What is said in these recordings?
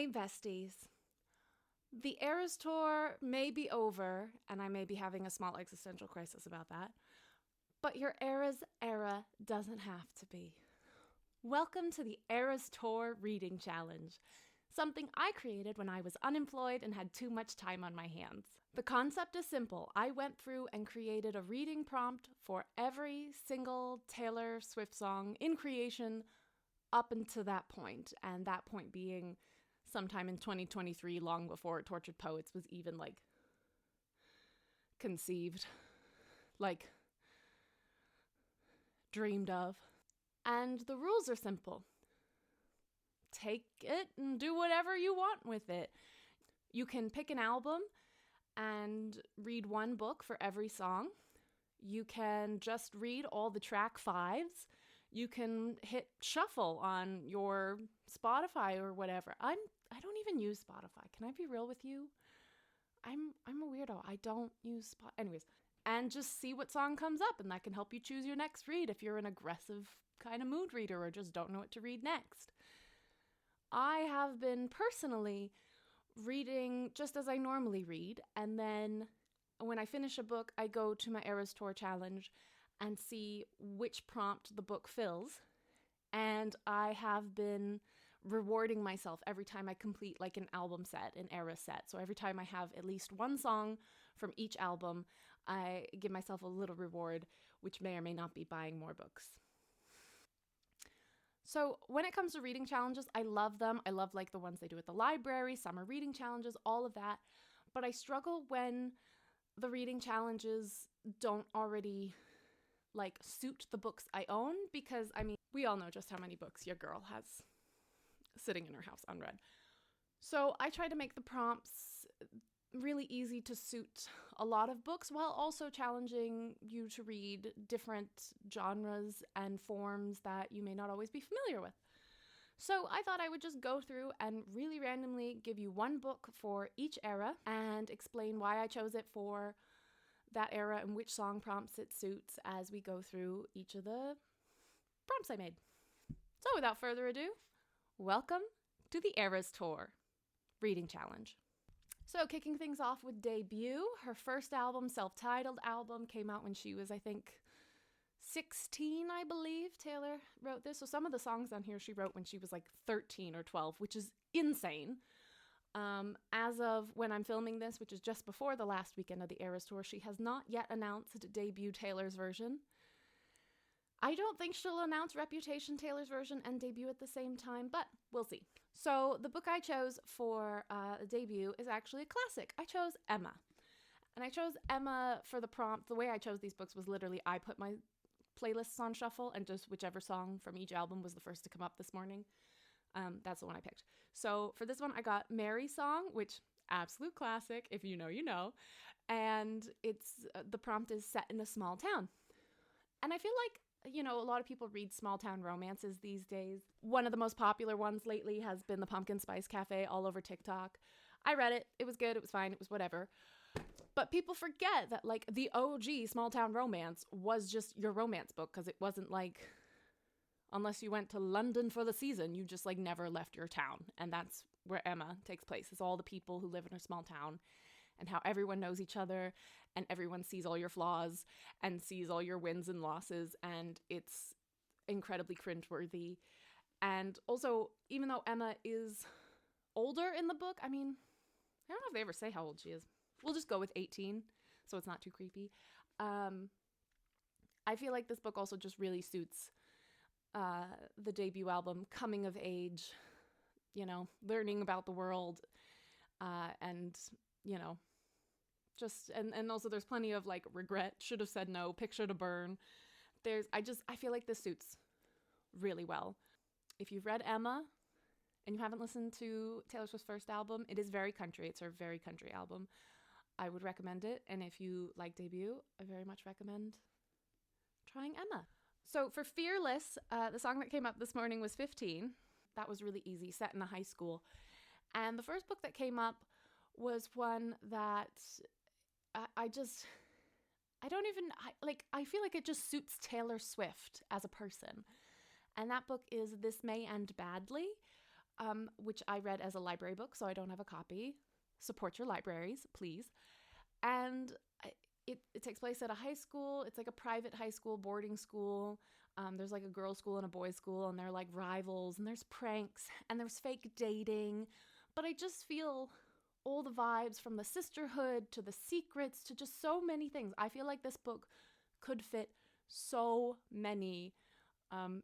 Hey besties. The Eras Tour may be over, and I may be having a small existential crisis about that, but your Eras era doesn't have to be. Welcome to the Eras Tour Reading Challenge, something I created when I was unemployed and had too much time on my hands. The concept is simple. I went through and created a reading prompt for every single Taylor Swift song in creation up until that point, and that point being sometime in 2023, long before Tortured Poets was even conceived, dreamed of. And the rules are simple. Take it and do whatever you want with it. You can pick an album and read one book for every song. You can just read all the track fives. You can hit shuffle on your Spotify or whatever. I don't even use Spotify. Can I be real with you? I'm a weirdo. I don't use Spotify. Anyways, and just see what song comes up, and that can help you choose your next read if you're an aggressive kind of mood reader or just don't know what to read next. I have been personally reading just as I normally read, and then when I finish a book, I go to my Eras Tour challenge and see which prompt the book fills. And I have been rewarding myself every time I complete an album set, an era set. So every time I have at least one song from each album, I give myself a little reward, which may or may not be buying more books. So when it comes to reading challenges, I love them. I love the ones they do at the library, summer reading challenges, all of that. But I struggle when the reading challenges don't already suit the books I own, because we all know just how many books your girl has sitting in her house unread. So I try to make the prompts really easy to suit a lot of books while also challenging you to read different genres and forms that you may not always be familiar with. So I thought I would just go through and really randomly give you one book for each era and explain why I chose it for that era and which song prompts it suits as we go through each of the prompts I made. So without further ado, welcome to the Eras Tour Reading Challenge. So kicking things off with Debut, her first album, self-titled album, came out when she was, 16, I believe. Taylor wrote this. So some of the songs on here she wrote when she was 13 or 12, which is insane. As of when I'm filming this, which is just before the last weekend of the Eras Tour, she has not yet announced Debut Taylor's version. I don't think she'll announce Reputation Taylor's version and Debut at the same time, but we'll see. So the book I chose for Debut is actually a classic. I chose Emma. And I chose Emma for the prompt. The way I chose these books was literally I put my playlists on shuffle and just whichever song from each album was the first to come up this morning. That's the one I picked. So for this one, I got Mary's Song, which absolute classic. If you know, you know. And it's the prompt is set in a small town. And I feel a lot of people read small town romances these days. One of the most popular ones lately has been the Pumpkin Spice Cafe all over TikTok. I read it. It was good. It was fine. It was whatever. But people forget that the OG small town romance was just your romance book, because it wasn't unless you went to London for the season, you just never left your town. And that's where Emma takes place. It's all the people who live in her small town and how everyone knows each other and everyone sees all your flaws and sees all your wins and losses. And it's incredibly cringeworthy. And also, even though Emma is older in the book, I don't know if they ever say how old she is. We'll just go with 18, so it's not too creepy. I feel this book also just really suits the Debut album, coming of age, learning about the world, and just, and also there's plenty of regret, should have said no, picture to burn. I feel this suits really well. If you've read Emma and you haven't listened to Taylor Swift's first album, it is very country. It's her very country album. I would recommend it. And if you like Debut, I very much recommend trying Emma. So for Fearless, the song that came up this morning was 15. That was really easy, set in a high school. And the first book that came up was one that I feel it just suits Taylor Swift as a person. And that book is This May End Badly. which I read as a library book, so I don't have a copy. Support your libraries, please. And it takes place at a high school. It's like a private high school, boarding school. There's like a girls' school and a boys' school, and they're like rivals, and there's pranks, and there's fake dating. But I just feel all the vibes from the sisterhood to the secrets to just so many things. I feel like this book could fit so many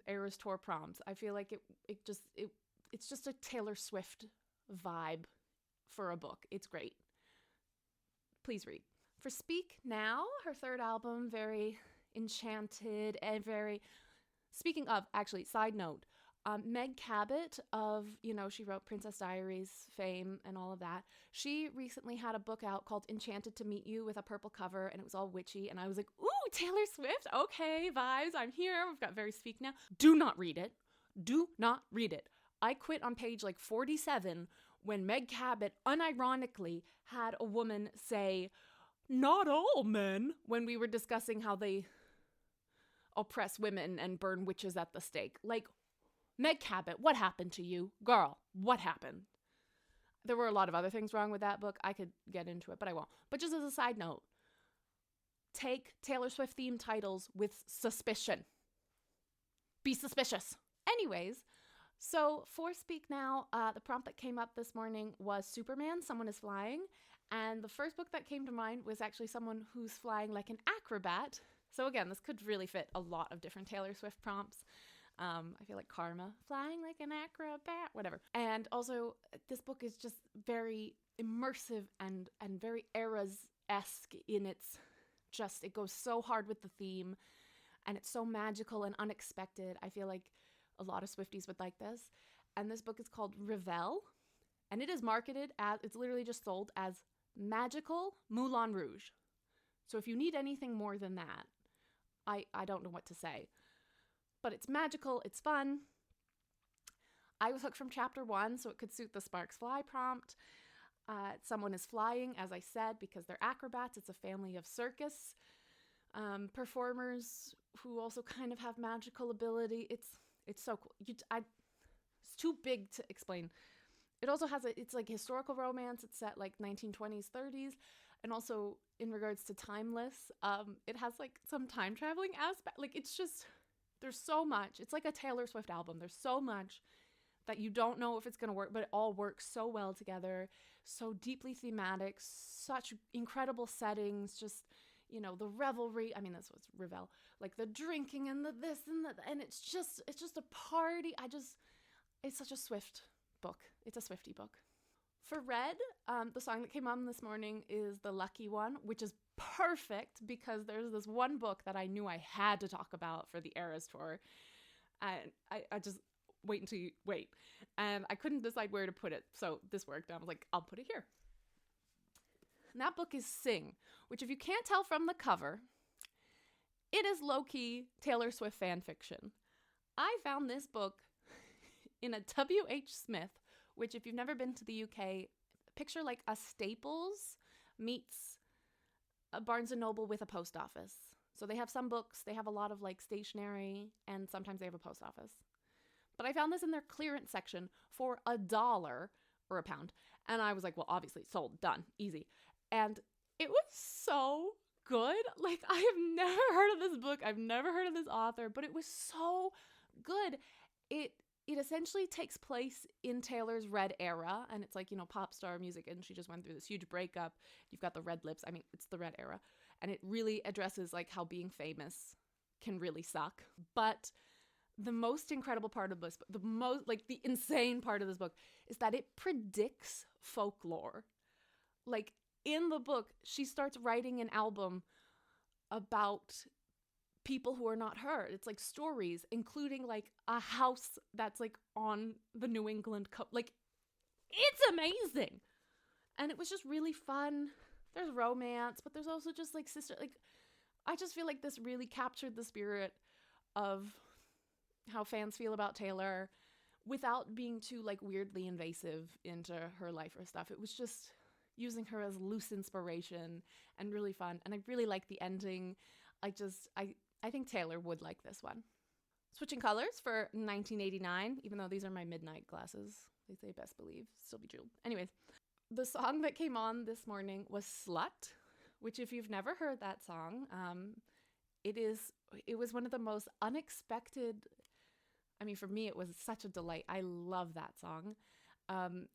Eras Tour proms. I feel like it's just a Taylor Swift vibe for a book. It's great. Please read. For Speak Now, her third album, very enchanted and very... Speaking of, actually, side note, Meg Cabot of, she wrote Princess Diaries fame and all of that. She recently had a book out called Enchanted to Meet You with a purple cover, and it was all witchy, and I was like, ooh, Taylor Swift, okay, vibes, I'm here. We've got very Speak Now. Do not read it. Do not read it. I quit on page 47 when Meg Cabot unironically had a woman say, "Not all men," when we were discussing how they oppress women and burn witches at the stake. Like, Meg Cabot, what happened to you? Girl, what happened? There were a lot of other things wrong with that book. I could get into it, but I won't. But just as a side note, take Taylor Swift themed titles with suspicion. Be suspicious. Anyways, so for Speak Now, the prompt that came up this morning was Superman, Someone is Flying. And the first book that came to mind was actually someone who's flying like an acrobat. So again, this could really fit a lot of different Taylor Swift prompts. I feel like Karma, flying like an acrobat, whatever. And also, this book is just very immersive and very Eras-esque in its just, it goes so hard with the theme, and it's so magical and unexpected. I feel like a lot of Swifties would like this. And this book is called Revel, and it is marketed as, it's literally just sold as Magical Moulin Rouge. So if you need anything more than that, I don't know what to say. But it's magical, it's fun. I was hooked from chapter 1, so it could suit the Sparks Fly prompt. Someone is flying, as I said, because they're acrobats. It's a family of circus performers who also kind of have magical ability. It's so cool. It's too big to explain. It also has it's like historical romance. It's set like 1920s, 30s. And also in regards to timeless, it has like some time traveling aspect. Like, it's just... There's so much. It's like a Taylor Swift album. There's so much that you don't know if it's going to work, but it all works so well together. So deeply thematic, such incredible settings, just, the revelry. I mean, that's what's Revel. Like the drinking and the this and the, and it's just a party. It's such a Swift book. It's a Swiftie book. For Red, the song that came on this morning is The Lucky One, which is perfect because there's this one book that I knew I had to talk about for the Eras Tour. And I just wait. And I couldn't decide where to put it. So this worked. I was like, I'll put it here. And that book is Sing, which if you can't tell from the cover, it is low-key Taylor Swift fan fiction. I found this book in a W.H. Smith, which if you've never been to the UK, picture like a Staples meets a Barnes & Noble with a post office. So they have some books, they have a lot of like stationery, and sometimes they have a post office. But I found this in their clearance section for $1 or £1. And I was like, well, obviously sold, done, easy. And it was so good. Like, I have never heard of this book. I've never heard of this author, but it was so good. It essentially takes place in Taylor's Red era, and it's like, pop star music, and she just went through this huge breakup. You've got the red lips. I mean, it's the Red era, and it really addresses like how being famous can really suck. But the most incredible part of this, the insane part of this book is that it predicts folklore. Like, in the book, she starts writing an album about people who are not her. It's like stories, including like a house that's like on the New England coast. Like, it's amazing. And it was just really fun. There's romance, but there's also just like I just feel like this really captured the spirit of how fans feel about Taylor without being too like weirdly invasive into her life or stuff. It was just using her as loose inspiration and really fun. And I really like the ending. I think Taylor would like this one. Switching colors for 1989, even though these are my midnight glasses. They say best believe, still be jeweled. Anyways, the song that came on this morning was Slut, which if you've never heard that song, it was one of the most unexpected, I mean, for me, it was such a delight. I love that song.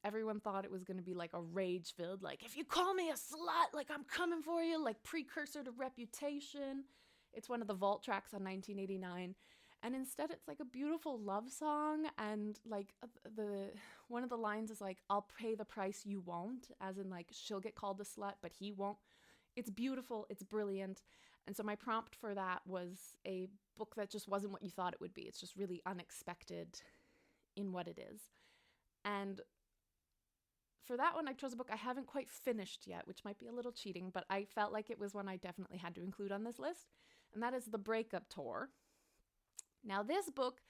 Everyone thought it was going to be like a rage-filled, like, if you call me a slut, like, I'm coming for you, like, precursor to Reputation. It's one of the vault tracks on 1989. And instead, it's like a beautiful love song. And like one of the lines is like, I'll pay the price you won't, as in like, she'll get called a slut, but he won't. It's beautiful. It's brilliant. And so my prompt for that was a book that just wasn't what you thought it would be. It's just really unexpected in what it is. And for that one, I chose a book I haven't quite finished yet, which might be a little cheating, but I felt like it was one I definitely had to include on this list. And that is The Breakup Tour. Now, this book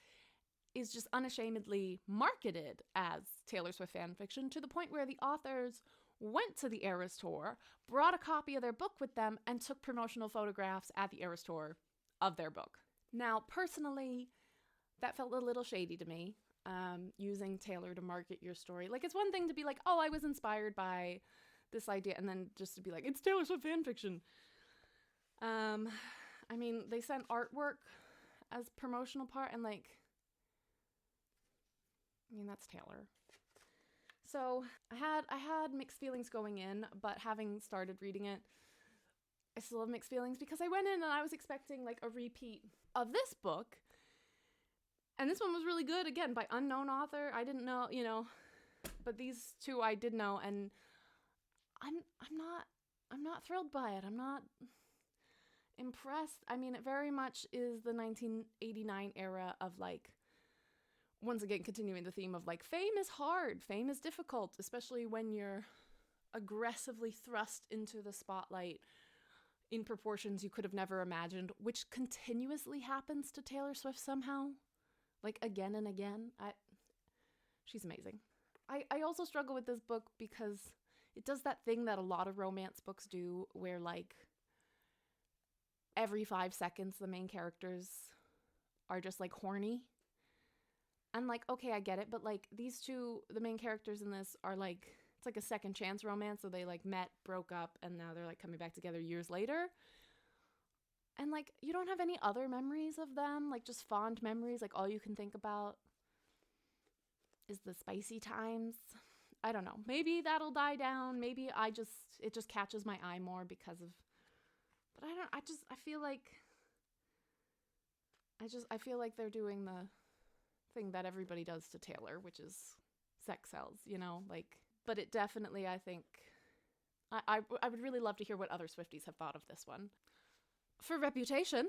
is just unashamedly marketed as Taylor Swift fan fiction, to the point where the authors went to the Eras Tour, brought a copy of their book with them, and took promotional photographs at the Eras Tour of their book. Now, personally, that felt a little shady to me, using Taylor to market your story. Like, it's one thing to be like, oh, I was inspired by this idea, and then just to be like, it's Taylor Swift fan fiction. I mean, they sent artwork as promotional part, and like, I mean, that's Taylor. So I had mixed feelings going in, but having started reading it, I still have mixed feelings, because I went in and I was expecting like a repeat of this book, and this one was really good, again, by unknown author. I didn't know, but these two I did know, and I'm not thrilled by it. I'm not impressed. I mean, it very much is the 1989 era of like, once again, continuing the theme of like, fame is hard, fame is difficult, especially when you're aggressively thrust into the spotlight in proportions you could have never imagined, which continuously happens to Taylor Swift somehow, like again and again. She's amazing. I also struggle with this book because it does that thing that a lot of romance books do, where like every 5 seconds the main characters are just like horny. And like, okay, I get it, but like these two, the main characters in this are like, it's like a second chance romance. So they like met, broke up, and now they're like coming back together years later. And like, you don't have any other memories of them, like just fond memories. Like all you can think about is the spicy times. I don't know. Maybe that'll die down. Maybe it just catches my eye more because of, but I feel like they're doing the thing that everybody does to Taylor, which is sex sells, like, but it definitely, I think, I would really love to hear what other Swifties have thought of this one. For Reputation,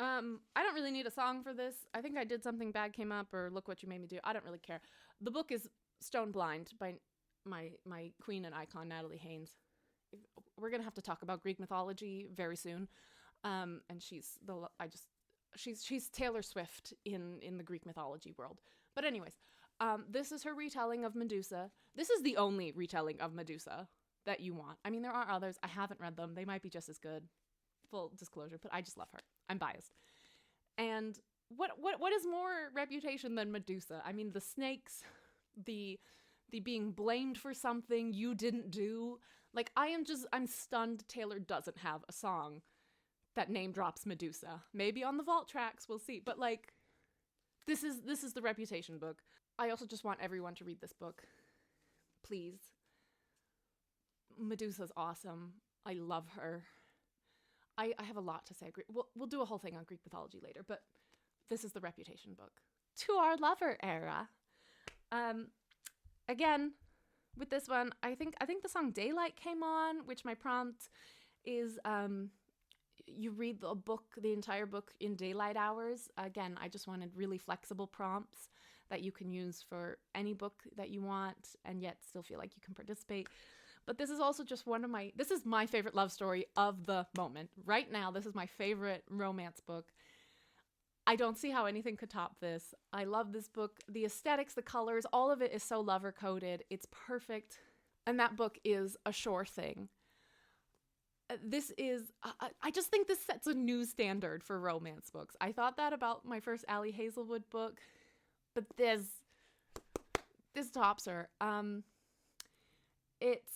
I don't really need a song for this. I think I Did Something Bad Came Up, or Look What You Made Me Do. I don't really care. The book is Stone Blind by my queen and icon, Natalie Haynes. We're going to have to talk about Greek mythology very soon. And she's Taylor Swift in the Greek mythology world. But anyways, this is her retelling of Medusa. This is the only retelling of Medusa that you want. I mean, there are others. I haven't read them. They might be just as good. Full disclosure, but I just love her. I'm biased. And what is more Reputation than Medusa? I mean, the snakes, the being blamed for something you didn't do. Like, I'm stunned Taylor doesn't have a song that name drops Medusa. Maybe on the vault tracks, we'll see. But like, this is the Reputation book. I also just want everyone to read this book. Please. Medusa's awesome. I love her. I have a lot to say. We'll do a whole thing on Greek mythology later, but this is the Reputation book. To Our Lover era. Again, with this one, I think the song Daylight came on, which my prompt is you read the entire book in daylight hours. Again, I just wanted really flexible prompts that you can use for any book that you want and yet still feel like you can participate. But this is also just this is my favorite love story of the moment. Right now, this is my favorite romance book. I don't see how anything could top this. I love this book. The aesthetics, the colors, all of it is so lover-coded. It's perfect. And that book is a sure thing. I just think this sets a new standard for romance books. I thought that about my first Ali Hazelwood book, but this This tops her. It's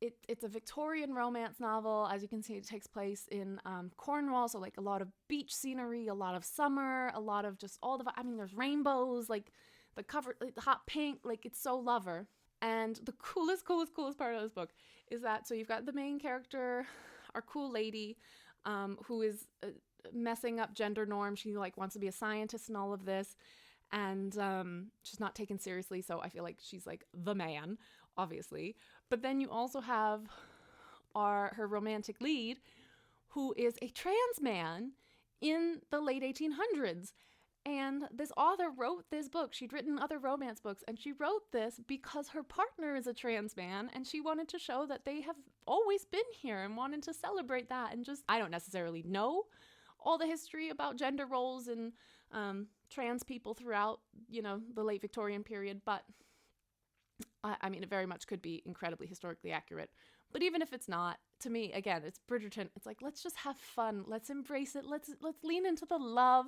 it's a Victorian romance novel. As you can see, it takes place in Cornwall, so like a lot of beach scenery, a lot of summer, a lot of just all the there's rainbows, like the cover, like the hot pink, like it's so Lover. And the coolest part of this book is that, so you've got the main character, our cool lady, who is messing up gender norms. She like wants to be a scientist and all of this, and she's not taken seriously, so I feel like she's like the man, obviously. But then you also have her romantic lead, who is a trans man in the late 1800s. And this author wrote this book. She'd written other romance books, and she wrote this because her partner is a trans man, and she wanted to show that they have always been here and wanted to celebrate that. And just, I don't necessarily know all the history about gender roles and trans people throughout, the late Victorian period, but I mean, it very much could be incredibly historically accurate. But even if it's not, to me, again, it's Bridgerton. It's like, let's just have fun. Let's embrace it. Let's lean into the love.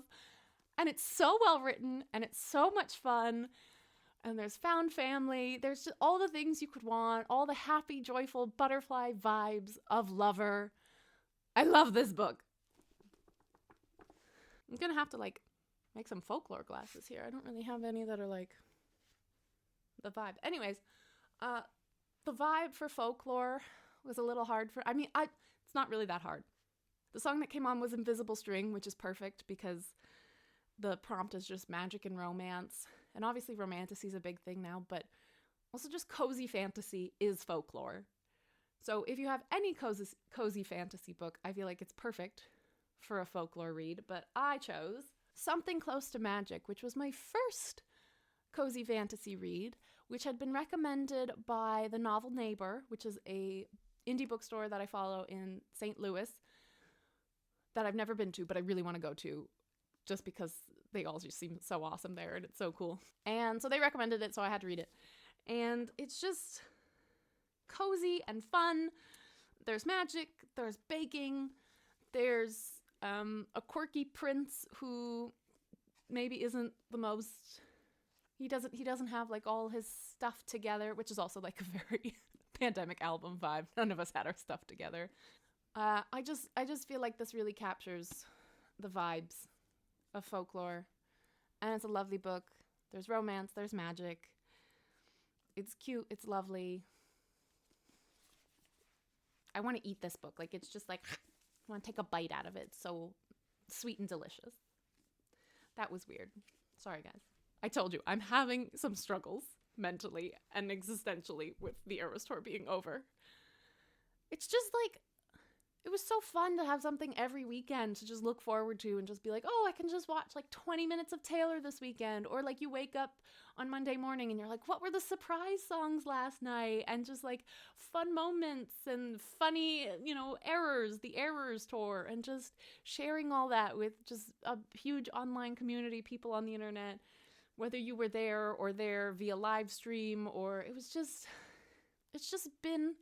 And it's so well written, and it's so much fun. And there's found family. There's just all the things you could want, all the happy, joyful butterfly vibes of Lover. I love this book. I'm going to have to make some folklore glasses here. I don't really have any that are like the vibe. Anyways, the vibe for folklore was a little hard for, it's not really that hard. The song that came on was Invisible String, which is perfect because the prompt is just magic and romance. And obviously romantasy is a big thing now, but also just cozy fantasy is folklore. So if you have any cozy fantasy book, I feel like it's perfect for a folklore read. But I chose Something Close to Magic, which was my first cozy fantasy read, which had been recommended by The Novel Neighbor, which is a indie bookstore that I follow in St. Louis that I've never been to, but I really want to go to just because they all just seem so awesome there and it's so cool. And so they recommended it, so I had to read it. And it's just cozy and fun. There's magic, there's baking, there's a quirky prince who maybe isn't the most, he doesn't have like all his stuff together, which is also like a very pandemic album vibe. None of us had our stuff together. I just feel like this really captures the vibes of folklore, and it's a lovely book. There's romance, there's magic. It's cute, it's lovely. I want to eat this book. Like, it's just like, I want to take a bite out of it. It's so sweet and delicious. That was weird. Sorry, guys. I told you, I'm having some struggles mentally and existentially with the Eras Tour being over. It's just like, it was so fun to have something every weekend to just look forward to and just be like, oh, I can just watch like 20 minutes of Taylor this weekend. Or like you wake up on Monday morning and you're like, what were the surprise songs last night? And just like fun moments and funny, errors, the Errors Tour, and just sharing all that with just a huge online community, people on the internet, whether you were there or there via live stream, or it's just been,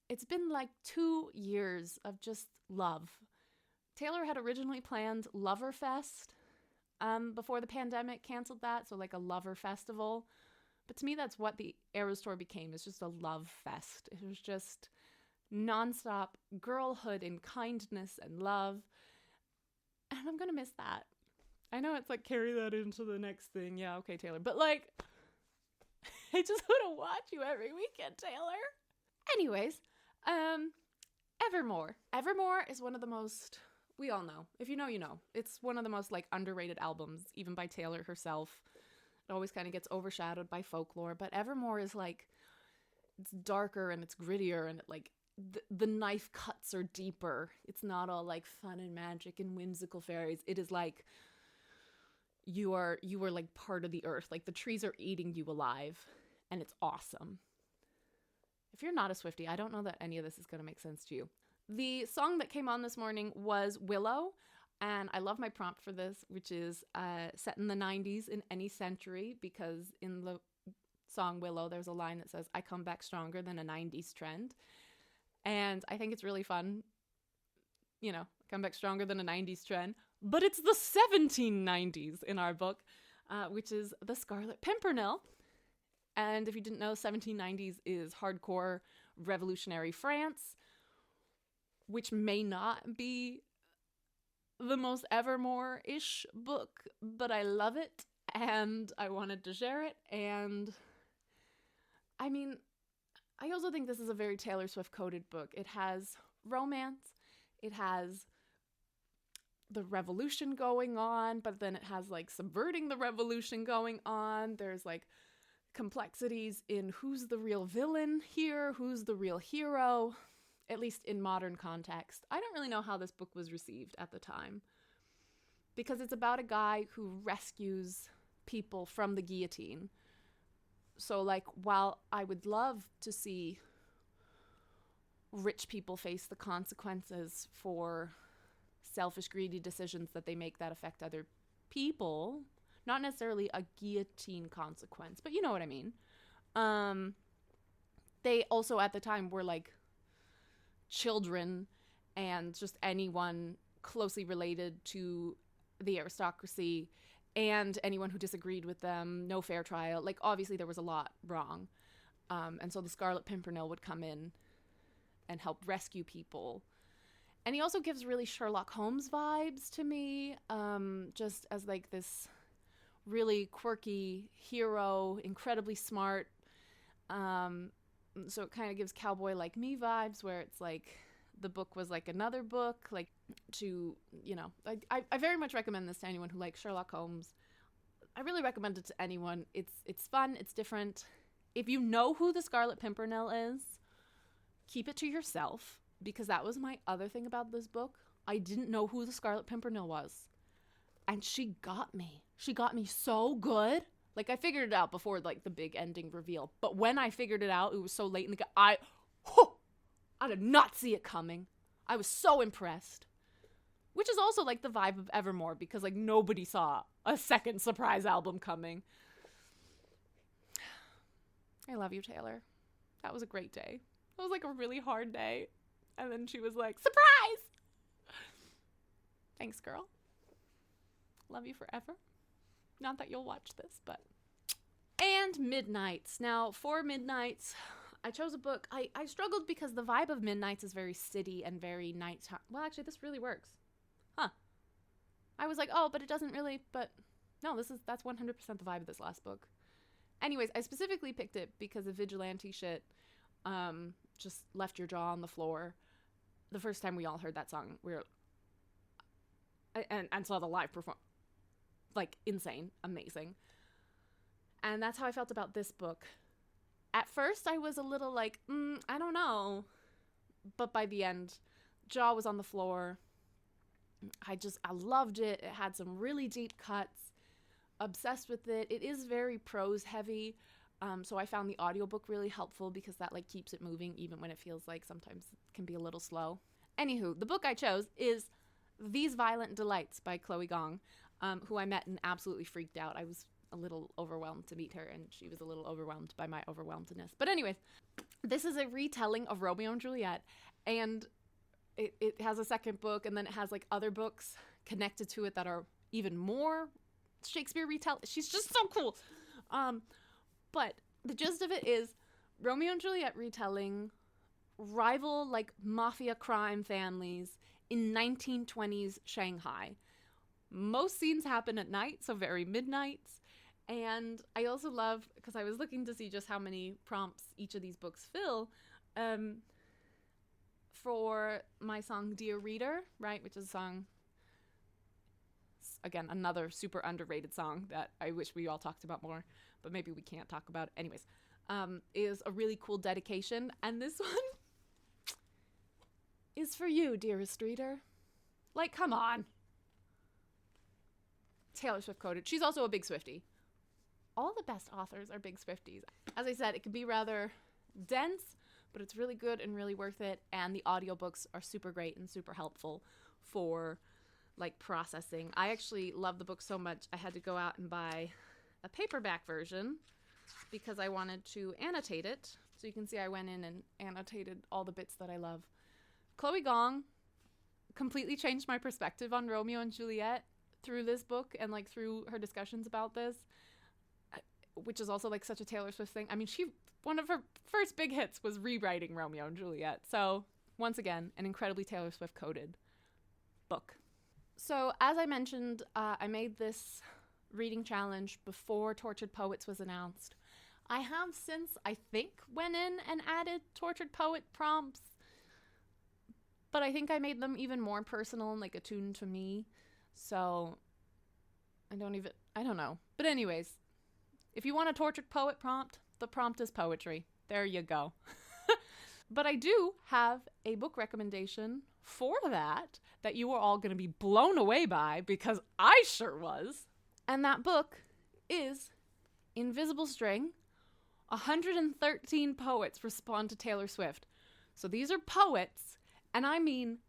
it's been like 2 years of just love. Taylor had originally planned Loverfest before the pandemic canceled that, so like a Lover Festival. But to me, that's what the Eras Tour became. It's just a love fest. It was just nonstop girlhood and kindness and love. And I'm going to miss that. I know it's like, carry that into the next thing. Yeah, okay, Taylor. But like, I just want to watch you every weekend, Taylor. Anyways, Evermore. Evermore is one of the most, we all know. If you know, you know. It's one of the most like underrated albums, even by Taylor herself. It always kind of gets overshadowed by folklore, but Evermore is like, it's darker and it's grittier, and it like, the knife cuts are deeper. It's not all like fun and magic and whimsical fairies. It is like, you are like part of the earth. Like the trees are eating you alive, and it's awesome. If you're not a Swiftie, I don't know that any of this is going to make sense to you. The song that came on this morning was Willow, and I love my prompt for this, which is set in the 90s in any century, because in the song Willow, there's a line that says, I come back stronger than a 90s trend. And I think it's really fun, come back stronger than a 90s trend, but it's the 1790s in our book. which is The Scarlet Pimpernel. And if you didn't know, 1790s is hardcore revolutionary France, which may not be the most Evermore-ish book, but I love it, and I wanted to share it. And I mean, I also think this is a very Taylor Swift-coded book. It has romance, it has the revolution going on, but then it has like subverting the revolution going on. There's like complexities in who's the real villain here, who's the real hero, at least in modern context. I don't really know how this book was received at the time, because it's about a guy who rescues people from the guillotine. So like, while I would love to see rich people face the consequences for selfish, greedy decisions that they make that affect other people, not necessarily a guillotine consequence, but you know what I mean. They also at the time were like children and just anyone closely related to the aristocracy and anyone who disagreed with them, no fair trial. Like, obviously there was a lot wrong. And so the Scarlet Pimpernel would come in and help rescue people. And he also gives really Sherlock Holmes vibes to me, just as like this really quirky hero, incredibly smart. So it kind of gives Cowboy Like Me vibes, where it's like the book was like another book, like to, you know, I very much recommend this to anyone who likes Sherlock Holmes. I really recommend it to anyone. It's fun, it's different. If you know who the Scarlet Pimpernel is, keep it to yourself, because that was my other thing about this book. I didn't know who the Scarlet Pimpernel was. And she got me. She got me so good. Like, I figured it out before, like, the big ending reveal. But when I figured it out, it was so late in the game. I did not see it coming. I was so impressed. Which is also, like, the vibe of Evermore, because, like, nobody saw a second surprise album coming. I love you, Taylor. That was a great day. It was, like, a really hard day. And then she was like, surprise! Thanks, girl. Love you forever. Not that you'll watch this, but... And Midnights. Now, for Midnights, I chose a book. I struggled because the vibe of Midnights is very city and very nighttime. Well, actually, this really works. Huh. I was like, oh, but it doesn't really, but... No, that's 100% the vibe of this last book. Anyways, I specifically picked it because the vigilante shit just left your jaw on the floor. The first time we all heard that song, we were... And saw the live performance. Like, insane, amazing. And that's how I felt about this book. At first, I was a little like, I don't know. But by the end, jaw was on the floor. I loved it. It had some really deep cuts. Obsessed with it. It is very prose heavy. So I found the audiobook really helpful because that like keeps it moving even when it feels like sometimes it can be a little slow. Anywho, the book I chose is These Violent Delights by Chloe Gong, who I met and absolutely freaked out. I was a little overwhelmed to meet her, and she was a little overwhelmed by my overwhelmedness. But anyways, this is a retelling of Romeo and Juliet, and it has a second book, and then it has like other books connected to it that are even more Shakespeare retell. She's just so cool. But the gist of it is Romeo and Juliet retelling rival like mafia crime families in 1920s Shanghai. Most scenes happen at night, so very midnights. And I also love, because I was looking to see just how many prompts each of these books fill, for my song Dear Reader, right, which is a song, again, another super underrated song that I wish we all talked about more, but maybe we can't talk about it. Anyways, is a really cool dedication. And this one is for you, dearest reader. Like, come on. Taylor Swift coded. She's also a big Swiftie. All the best authors are big Swifties. As I said, it can be rather dense, but it's really good and really worth it. And the audiobooks are super great and super helpful for like processing. I actually love the book so much I had to go out and buy a paperback version because I wanted to annotate it. So you can see I went in and annotated all the bits that I love. Chloe Gong completely changed my perspective on Romeo and Juliet. through this book and like through her discussions about this, which is also like such a Taylor Swift thing. I mean, one of her first big hits was rewriting Romeo and Juliet. So once again, an incredibly Taylor Swift coded book. So as I mentioned, I made this reading challenge before Tortured Poets was announced. I have since, I think, went in and added Tortured Poet prompts, but I think I made them even more personal and like attuned to me. So I don't know. But anyways, if you want a Tortured Poet prompt, the prompt is poetry. There you go. But I do have a book recommendation for that you are all going to be blown away by, because I sure was. And that book is Invisible String, 113 Poets Respond to Taylor Swift. So these are poets, and I mean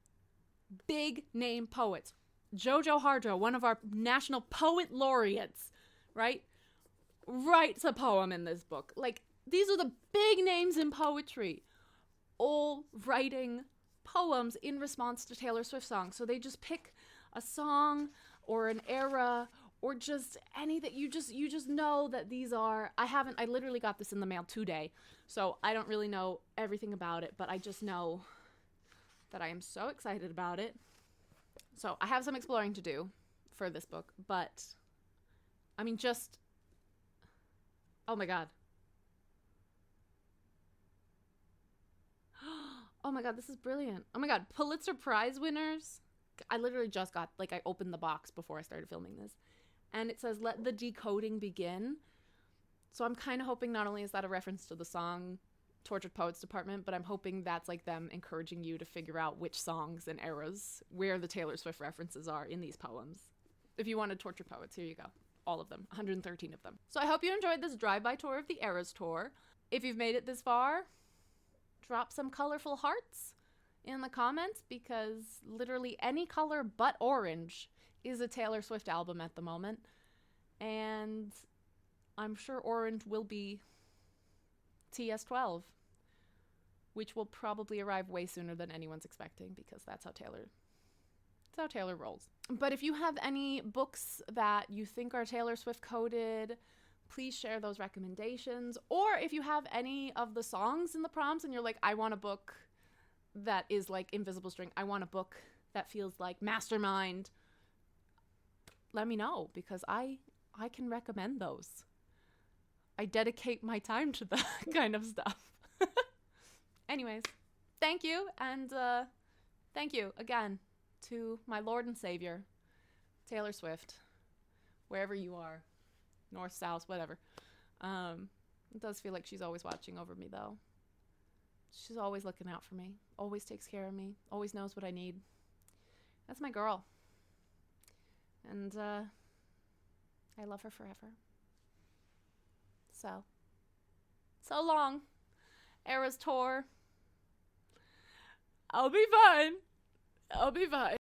big name poets. Jojo Harjo, one of our national poet laureates, right, writes a poem in this book. Like, these are the big names in poetry, all writing poems in response to Taylor Swift songs. So they just pick a song or an era or just anything. You just know that these are, I literally got this in the mail today, so I don't really know everything about it, but I just know that I am so excited about it. So I have some exploring to do for this book, but I mean, just, oh my God. Oh my God, this is brilliant. Oh my God, Pulitzer Prize winners. I literally just got, like, I opened the box before I started filming this. And it says, "Let the decoding begin." So I'm kind of hoping not only is that a reference to the song Tortured Poets Department, but I'm hoping that's like them encouraging you to figure out which songs and eras where the Taylor Swift references are in these poems. If you wanted Tortured Poets, here you go. All of them, 113 of them. So I hope you enjoyed this drive-by tour of the Eras Tour. If you've made it this far, drop some colorful hearts in the comments, because literally any color but orange is a Taylor Swift album at the moment. And I'm sure orange will be TS12, which will probably arrive way sooner than anyone's expecting, because that's how Taylor rolls. But if you have any books that you think are Taylor Swift coded, please share those recommendations. Or if you have any of the songs in the prompts and you're like, I want a book that is like Invisible String, I want a book that feels like Mastermind, let me know, because I can recommend those. I dedicate my time to that kind of stuff. Anyways, thank you, and thank you again to my Lord and Savior, Taylor Swift, wherever you are, north, south, whatever. It does feel like she's always watching over me, though. She's always looking out for me, always takes care of me, always knows what I need. That's my girl. And I love her forever. So long, Eras Tour. I'll be fine.